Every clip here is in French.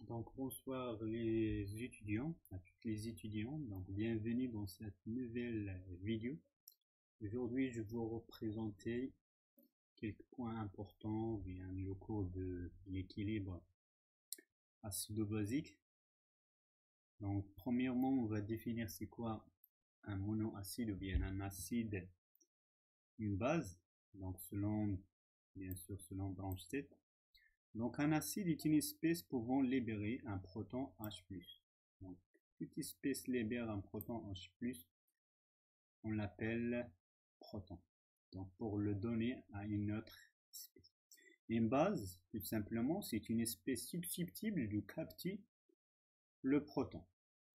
Donc bonsoir les étudiants, à toutes les étudiantes, donc bienvenue dans cette nouvelle vidéo. Aujourd'hui je vais vous représenter quelques points importants bien le cours de l'équilibre acido-basique. Donc premièrement on va définir c'est quoi un monoacide ou bien un acide, une base, donc bien sûr selon Bronsted. Donc un acide est une espèce pouvant libérer un proton H+. Donc toute espèce libère un proton H+, on l'appelle proton. Donc pour le donner à une autre espèce. Une base, tout simplement, c'est une espèce susceptible de capter le proton.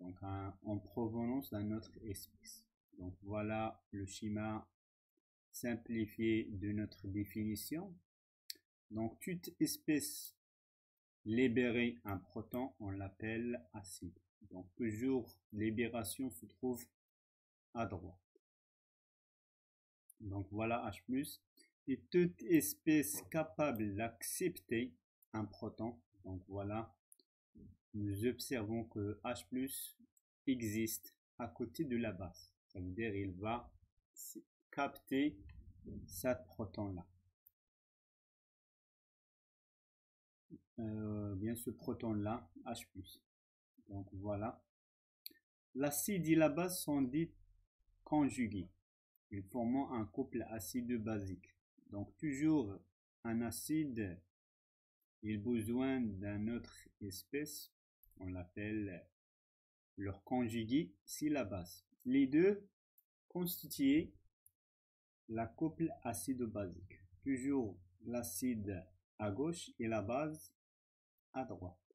Donc en provenance d'une autre espèce. Donc voilà le schéma simplifié de notre définition. Donc toute espèce libérer un proton, on l'appelle acide. Donc toujours libération se trouve à droite. Donc voilà H+. Et toute espèce capable d'accepter un proton. Donc voilà, nous observons que H+ existe à côté de la base. Ça veut dire il va capter ce proton-là. Bien ce proton-là, H+. Donc voilà. L'acide et la base sont dits conjugués, ils formant un couple acide-basique. Donc toujours un acide, il a besoin d'une autre espèce, on l'appelle leur conjugué, c'est la base. Les deux constituent la couple acide-basique. Toujours l'acide à gauche et la base à droite.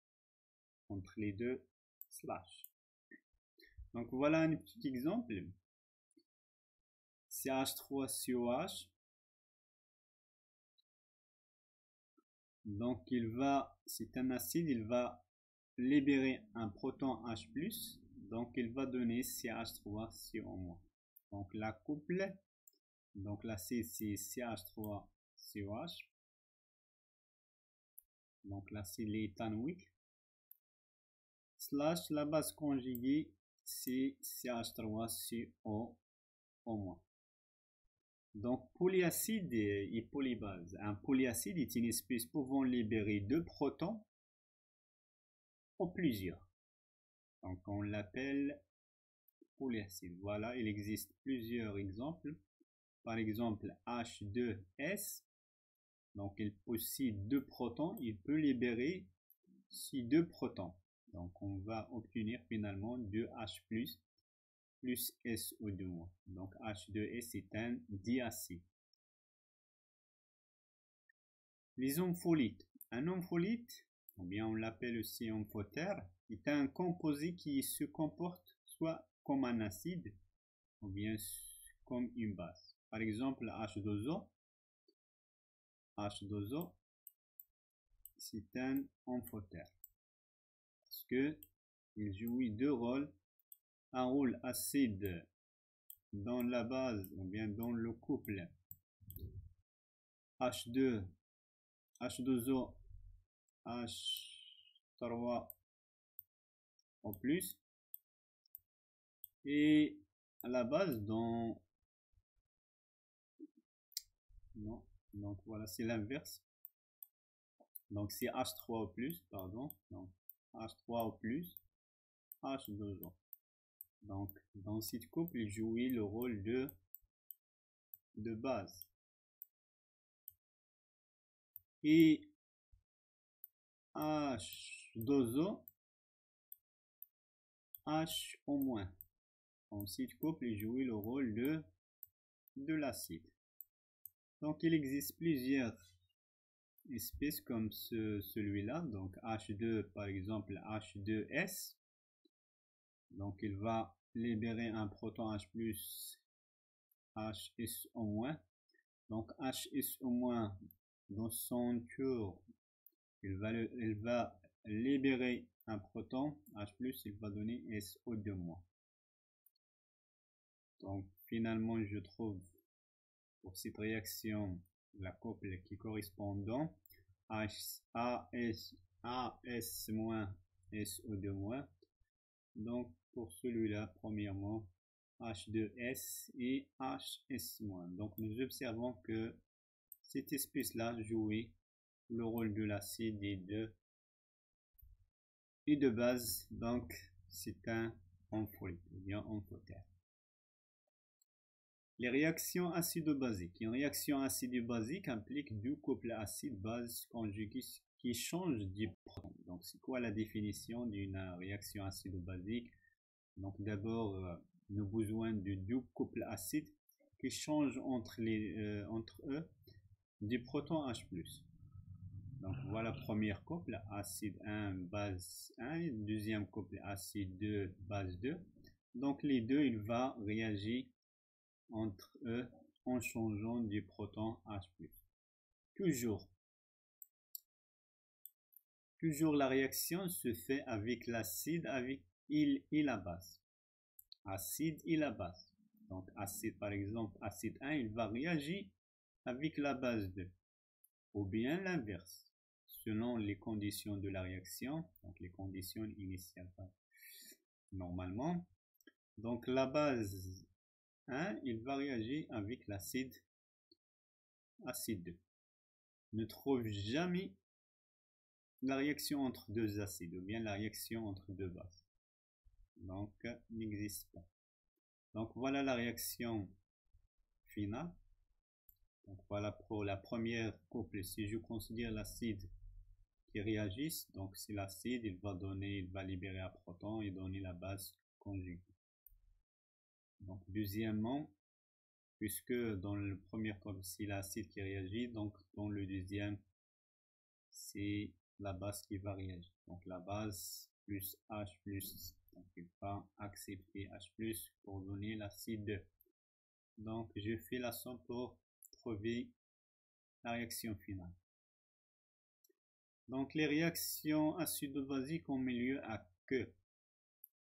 Entre les deux slash. Donc voilà un petit exemple. CH3COH. Donc c'est un acide, il va libérer un proton H+, donc il va donner CH3CO-. Donc la couple, donc l'acide c'est CH3COH. Donc l'acide éthanoïque. Slash la base conjuguée c'est CH3CO-. Donc polyacide et polybase. Un polyacide est une espèce pouvant libérer deux protons ou plusieurs. Donc on l'appelle polyacide. Voilà, il existe plusieurs exemples. Par exemple H2S. Donc il possède deux protons. Il peut libérer ces deux protons. Donc on va obtenir finalement 2H+, plus SO2-. Donc H2S est un diacide. Les ampholites. Un ampholyte, ou bien on l'appelle aussi amphotère, est un composé qui se comporte soit comme un acide, ou bien comme une base. Par exemple H2O. H2O, c'est un amphotère. Parce que il joue deux rôles. Un rôle acide dans la base ou bien dans le couple H2O, H3O+, et à la base dans non, donc voilà c'est l'inverse. Donc c'est H3O+, pardon, donc H3O+, H2O. Donc dans cette couple il joue le rôle de base. Et H2O, HO-. En cette couple il joue le rôle de l'acide. Donc il existe plusieurs espèces comme celui-là. Donc H2 par exemple H2S. Donc il va libérer un proton H+, HSO-. Donc HSO- dans son tour il va libérer un proton H+, il va donner SO2-. Donc finalement je trouve pour cette réaction la couple qui correspondant AS- SO2-. Donc pour celui-là, premièrement, H2S et HS-. Donc nous observons que cette espèce-là jouait le rôle de l'acide et de base, donc c'est un ampholyte ou bien amphotère. Les réactions acido-basiques. Une réaction acido-basique implique deux couples acide-base conjugués qui changent du proton. Donc c'est quoi la définition d'une réaction acido-basique? Donc d'abord, nous avons besoin de deux couples acides qui changent entre eux du proton H+. Donc voilà, premier couple acide 1 base 1, deuxième couple acide 2 base 2. Donc les deux, il va réagir entre eux en changeant du proton H+. Toujours la réaction se fait avec l'acide et la base. Acide et la base. Donc acide, par exemple, acide 1, il va réagir avec la base 2. Ou bien l'inverse, selon les conditions de la réaction, donc les conditions initiales normalement. Donc la base 1, il va réagir avec l'acide acide 2. Ne trouve jamais la réaction entre deux acides ou bien la réaction entre deux bases. Donc n'existe pas. Donc voilà la réaction finale. Donc voilà pour la première couple. Si je considère l'acide qui réagisse, donc c'est l'acide, il va libérer un proton et donner la base conjuguée. Donc deuxièmement, puisque dans le premier couple c'est l'acide qui réagit, donc dans le deuxième c'est la base qui va réagir. Donc la base plus H+, donc il va accepter H+ pour donner l'acide. Donc je fais la somme pour trouver la réaction finale. Donc les réactions acido-basiques ont milieu aqueux.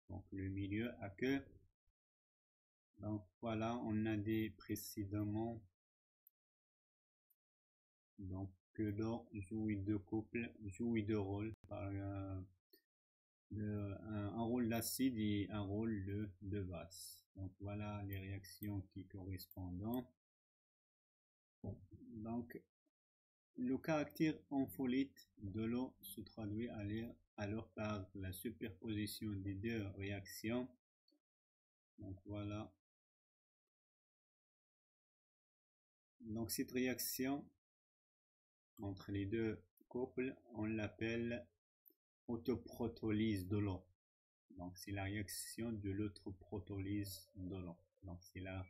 Donc le milieu aqueux. Donc voilà, on a dit précédemment donc que l'eau joue deux rôles, un rôle d'acide et un rôle de base. Donc voilà les réactions qui correspondent. Donc le caractère ampholyte de l'eau se traduit alors par la superposition des deux réactions. Donc voilà. Donc cette réaction entre les deux couples, on l'appelle autoprotolyse de l'eau. Donc c'est la réaction de l'autoprotolyse de l'eau. Donc c'est la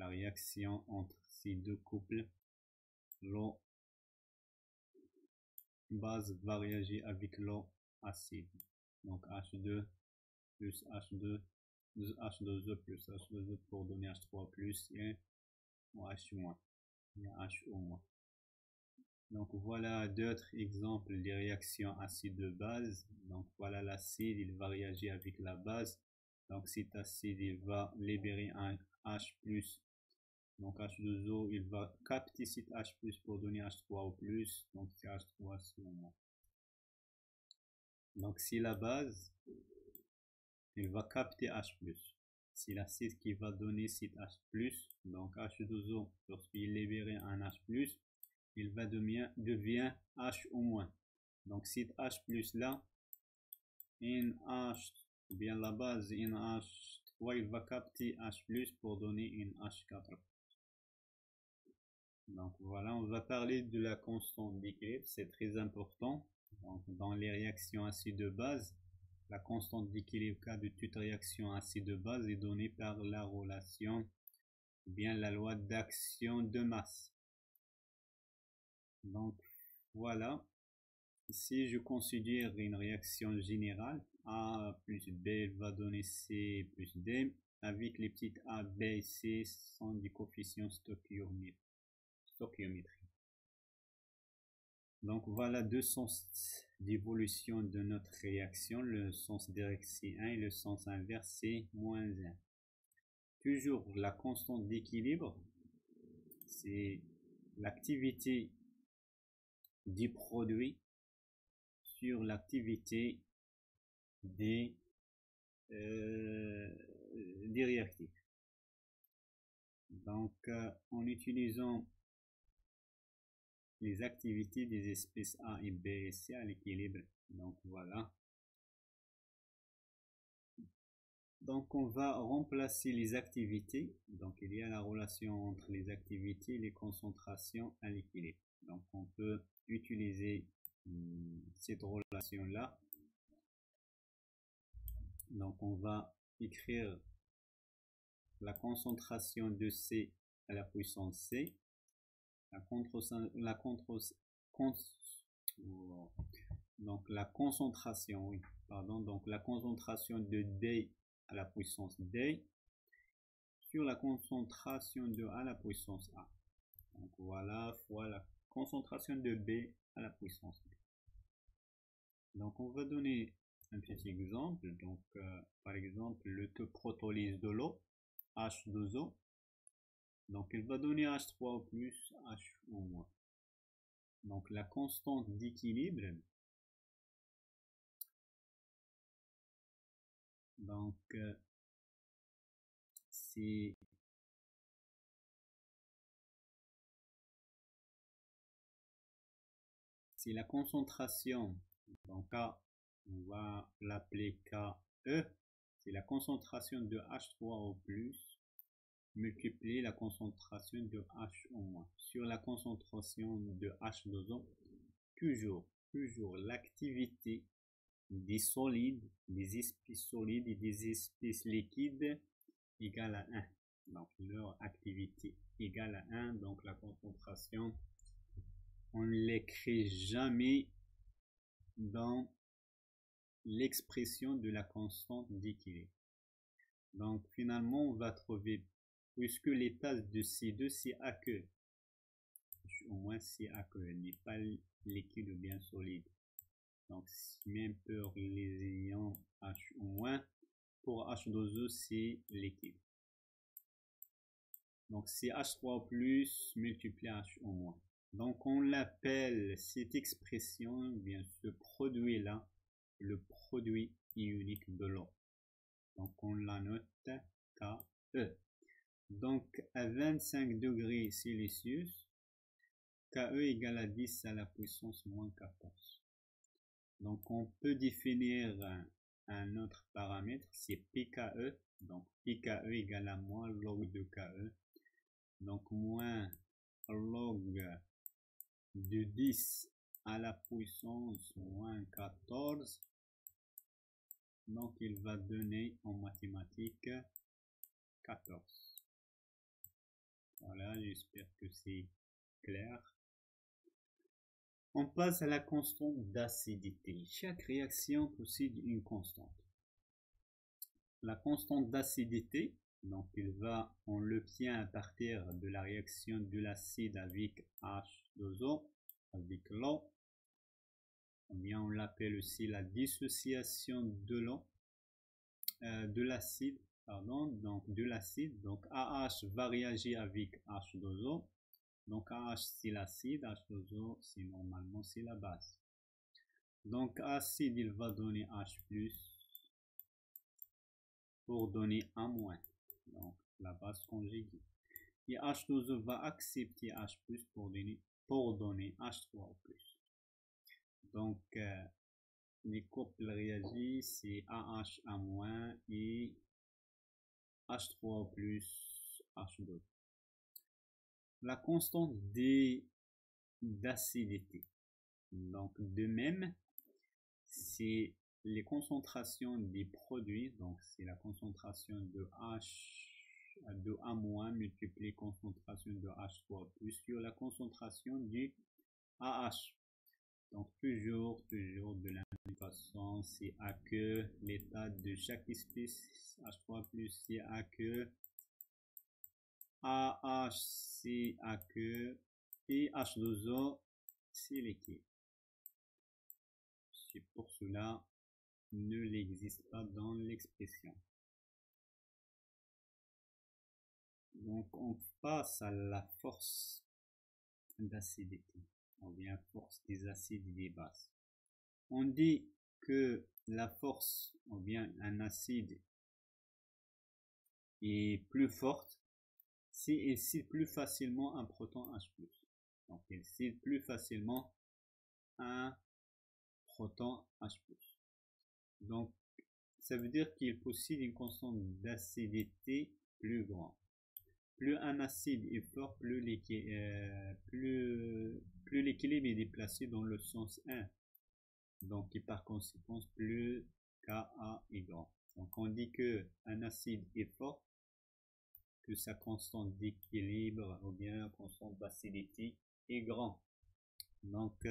réaction entre ces deux couples. L'eau base va réagir avec l'eau acide. Donc H2 plus H2, H2O plus H2O pour donner H3 plus et H-, HO-. Donc voilà d'autres exemples des réactions acide de base. Donc voilà l'acide, il va réagir avec la base. Donc cet acide, il va libérer un H+. Donc H2O, il va capter cet H+ pour donner H3O+. Donc c'est H3CO-. Donc c'est la base, il va capter H+. C'est l'acide qui va donner cet H+. Donc H2O, lorsqu'il libère un H+, il va devient HO-. Donc cet H+ là, NH, ou bien la base NH3, il va capter H+ pour donner une H4. Donc voilà, on va parler de la constante d'équilibre, c'est très important. Donc, dans les réactions acide de base, la constante d'équilibre cas de toute réaction acide de base est donnée par la relation, ou bien la loi d'action de masse. Donc voilà, ici je considère une réaction générale, A plus B va donner C plus D, avec les petites A, B et C sont des coefficients stoichiométriques. Donc voilà deux sens d'évolution de notre réaction, le sens direct c'est 1 et le sens inverse c'est -1. Toujours la constante d'équilibre, c'est l'activité du produit sur l'activité des réactifs. Donc, en utilisant les activités des espèces A et B et C à l'équilibre, donc voilà. Donc, on va remplacer les activités. Donc, il y a la relation entre les activités et les concentrations à l'équilibre. Donc, on peut utiliser cette relation-là. Donc, on va écrire la concentration de C à la puissance C, donc la concentration, oui, pardon, donc la concentration de D à la puissance D sur la concentration de A à la puissance A. Donc voilà, fois la concentration de B à la puissance B. Donc on va donner un petit exemple. Donc par exemple le taux protolyse de l'eau, H2O. Donc il va donner H3O plus, HO moins. Donc la constante d'équilibre, donc c'est la concentration. Donc K, on va l'appeler KE. C'est la concentration de H3O plus multiplier la concentration de HO- sur la concentration de H2O. Toujours l'activité des solides, des espèces solides et des espèces liquides égale à 1. Donc leur activité égale à 1. Donc la concentration, on ne l'écrit jamais dans l'expression de la constante d'équilibre. Donc finalement on va trouver, puisque l'état de C2 c'est aqueux, au moins c'est aqueux, n'est pas liquide ou bien solide. Donc même pour les ions H-, pour H2O c'est liquide. Donc c'est H3 plus multiplié H-. Donc on l'appelle cette expression, bien ce produit là, le produit ionique de l'eau. Donc on la note KE. Donc à 25 degrés Celsius, KE égale à 10 à la puissance moins 14. Donc on peut définir un autre paramètre, c'est PKE. Donc PKE égale à moins log de KE. Donc moins log de 10 à la puissance moins 14. Donc il va donner en mathématiques 14. Voilà, j'espère que c'est clair. On passe à la constante d'acidité. Chaque réaction possède une constante. La constante d'acidité, donc on l'obtient à partir de la réaction de l'acide avec H2O, avec l'eau. On l'appelle aussi la dissociation de l'eau, de l'acide, pardon, donc de l'acide. Donc AH va réagir avec H2O. Donc AH c'est l'acide, H2O c'est normalement c'est la base. Donc acide il va donner H plus pour donner A-, donc la base conjuguée. Et H2O va accepter H plus pour donner H3O plus. Donc les couples réagissent, c'est AH A- et H3O plus H2. La constante d'acidité. Donc de même, c'est les concentrations des produits, donc c'est la concentration de A- multiplié concentration de H3 plus sur la concentration du AH. Donc toujours de la même façon, c'est aqueux, l'état de chaque espèce H3 plus c'est aqueux, AH c'est aqueux et H2O c'est liquide. C'est pour cela ne l'existe pas dans l'expression. Donc on passe à la force d'acidité, ou bien force des acides et des bases. On dit que la force ou bien un acide est plus forte si il cide plus facilement un proton H+. Donc il cide plus facilement un proton H+. Donc ça veut dire qu'il possède une constante d'acidité plus grande. Plus un acide est fort, plus l'équilibre est déplacé dans le sens 1. Donc, et par conséquent, plus Ka est grand. Donc, on dit que un acide est fort, que sa constante d'équilibre ou bien constante d'acidité est grand. Donc,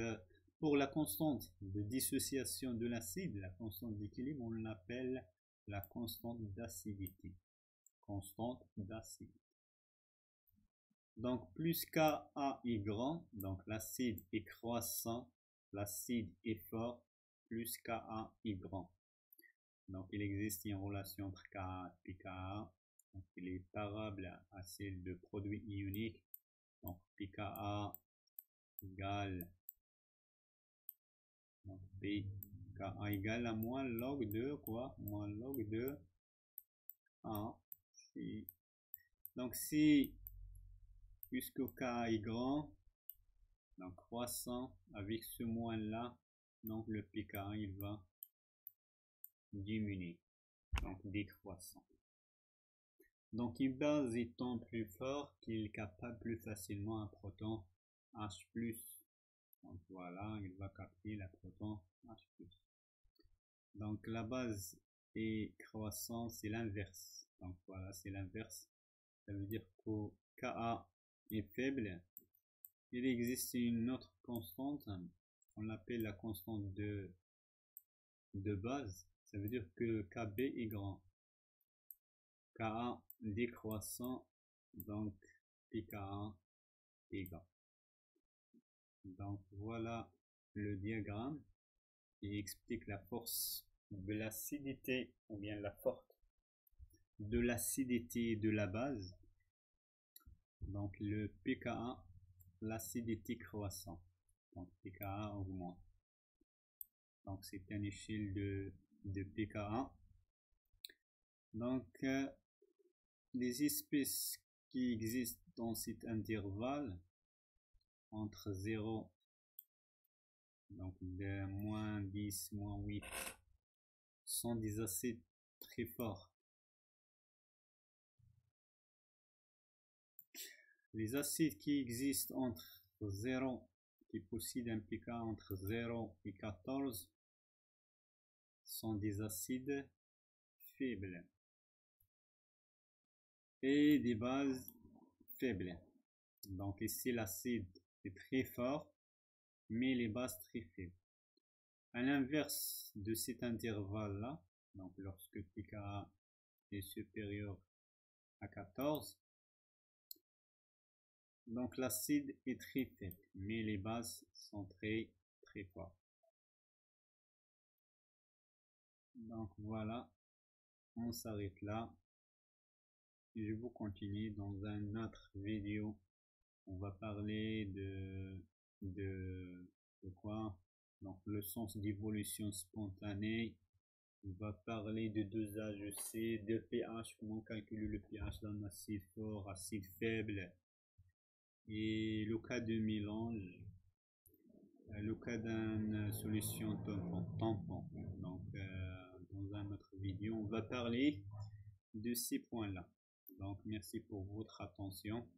pour la constante de dissociation de l'acide, la constante d'équilibre, on l'appelle la constante d'acidité. Constante d'acidité. Donc, plus Ka est grand, donc l'acide est croissant, l'acide est fort, plus Ka est grand. Donc, il existe une relation entre Ka et pKa. Donc, il est parable à celle de produit ionique. Donc, pKa égale, donc pKa égale à moins log de quoi? Moins log de 1. Donc, si puisque K est grand, donc croissant, avec ce moins là, donc le pKa il va diminuer, donc décroissant. Donc une base étant plus fort qu'il capte plus facilement un proton H+. Donc voilà, il va capter la proton H+. Donc la base est croissant, c'est l'inverse. Donc voilà, c'est l'inverse. Ça veut dire que Ka est faible. Il existe une autre constante, on l'appelle la constante de base. Ça veut dire que Kb est grand. Ka décroissant, donc pKa est grand. Donc voilà le diagramme qui explique la force de l'acidité ou bien la force de l'acidité de la base. Donc le pKa, l'acidité croissant. Donc pKa augmente. Donc c'est une échelle de pKa. Donc les espèces qui existent dans cet intervalle entre 0, donc de moins 10, moins 8, sont des acides très forts. Les acides qui existent entre 0, qui possèdent un pKa entre 0 et 14, sont des acides faibles et des bases faibles. Donc ici l'acide est très fort, mais les bases très faibles. À l'inverse de cet intervalle-là, donc lorsque pKa est supérieur à 14, donc l'acide est très faible, mais les bases sont très fortes. Donc voilà, on s'arrête là. Je vais continuer dans une autre vidéo. On va parler de quoi? Donc le sens d'évolution spontanée. On va parler de dosage C, de pH, comment calculer le pH d'un acide fort, acide faible. Et le cas de mélange, le cas d'une solution tampon. Donc dans une autre vidéo, on va parler de ces points-là. Donc merci pour votre attention.